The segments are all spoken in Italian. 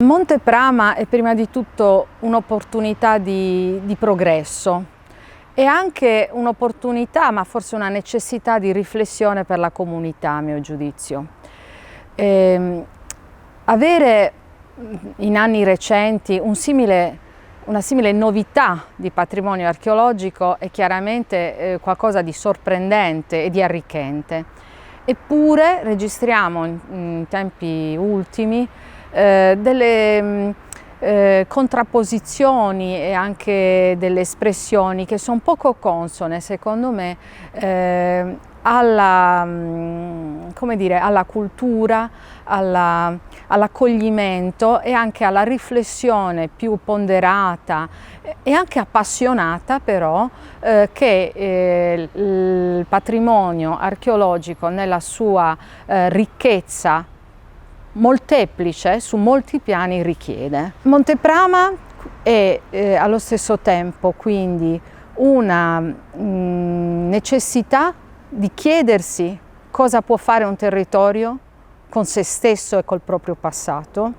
Monte Prama è prima di tutto un'opportunità di progresso e anche un'opportunità, ma forse una necessità di riflessione per la comunità, a mio giudizio. Avere in anni recenti una simile novità di patrimonio archeologico è chiaramente qualcosa di sorprendente e di arricchente. Eppure registriamo in tempi ultimi delle contrapposizioni e anche delle espressioni che sono poco consone, secondo me, alla cultura, all'accoglimento e anche alla riflessione più ponderata e anche appassionata però che il patrimonio archeologico nella sua ricchezza molteplice su molti piani richiede. Monte Prama è allo stesso tempo quindi una necessità di chiedersi cosa può fare un territorio con se stesso e col proprio passato,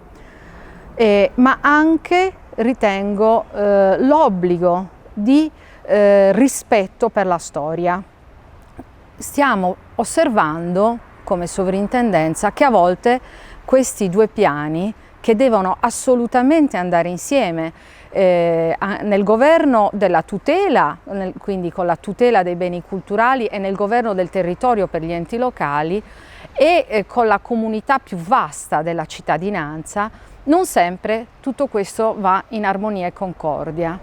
ma anche ritengo l'obbligo di rispetto per la storia. Stiamo osservando come sovrintendenza che a volte questi due piani, che devono assolutamente andare insieme nel governo della tutela, quindi con la tutela dei beni culturali, e nel governo del territorio per gli enti locali e con la comunità più vasta della cittadinanza, non sempre tutto questo va in armonia e concordia.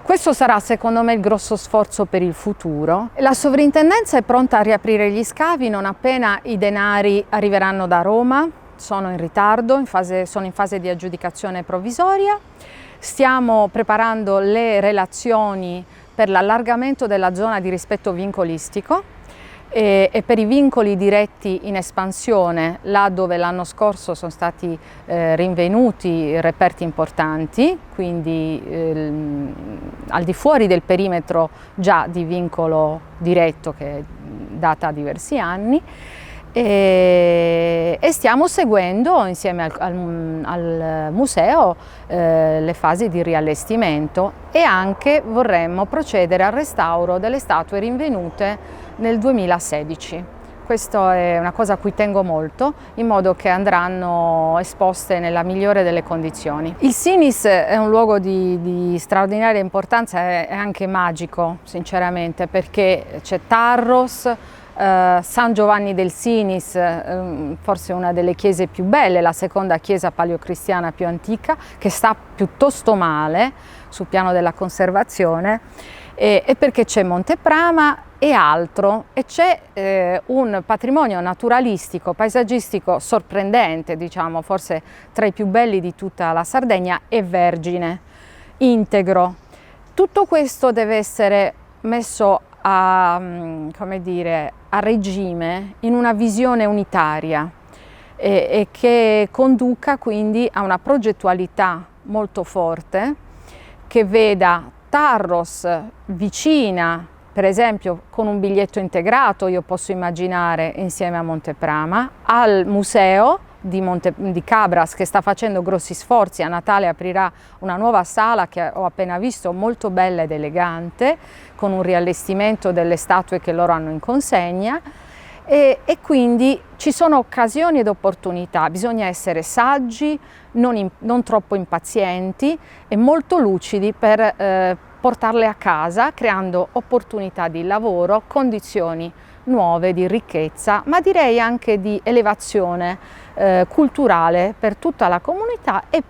Questo sarà secondo me il grosso sforzo per il futuro. La sovrintendenza è pronta a riaprire gli scavi non appena i denari arriveranno da Roma. Sono in ritardo, sono in fase di aggiudicazione provvisoria. Stiamo preparando le relazioni per l'allargamento della zona di rispetto vincolistico e per i vincoli diretti in espansione, là dove l'anno scorso sono stati rinvenuti reperti importanti, quindi al di fuori del perimetro già di vincolo diretto che data diversi anni. E stiamo seguendo insieme al museo le fasi di riallestimento e anche vorremmo procedere al restauro delle statue rinvenute nel 2016. Questa è una cosa a cui tengo molto, in modo che andranno esposte nella migliore delle condizioni. Il Sinis è un luogo di straordinaria importanza e anche magico, sinceramente, perché c'è Tarros, San Giovanni del Sinis, forse una delle chiese più belle, la seconda chiesa paleocristiana più antica, che sta piuttosto male sul piano della conservazione, e perché c'è Monte Prama e altro, e c'è un patrimonio naturalistico, paesaggistico sorprendente, diciamo, forse tra i più belli di tutta la Sardegna, e vergine, integro. Tutto questo deve essere messo a regime in una visione unitaria e che conduca quindi a una progettualità molto forte che veda Tarros vicina, per esempio con un biglietto integrato, io posso immaginare, insieme a Monte Prama, al museo di Cabras, che sta facendo grossi sforzi. A Natale aprirà una nuova sala che ho appena visto, molto bella ed elegante, con un riallestimento delle statue che loro hanno in consegna, e quindi ci sono occasioni ed opportunità. Bisogna essere saggi, non troppo impazienti e molto lucidi per portarle a casa, creando opportunità di lavoro, condizioni nuove di ricchezza, ma direi anche di elevazione culturale per tutta la comunità. E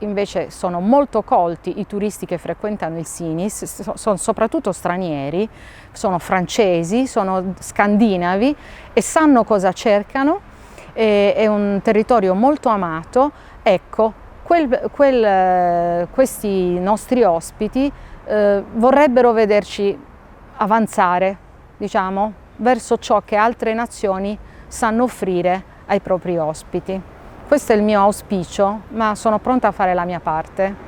invece sono molto colti i turisti che frequentano il Sinis, sono soprattutto stranieri, sono francesi, sono scandinavi e sanno cosa cercano, è un territorio molto amato. Ecco, questi nostri ospiti vorrebbero vederci avanzare, diciamo, verso ciò che altre nazioni sanno offrire ai propri ospiti. Questo è il mio auspicio, ma sono pronta a fare la mia parte.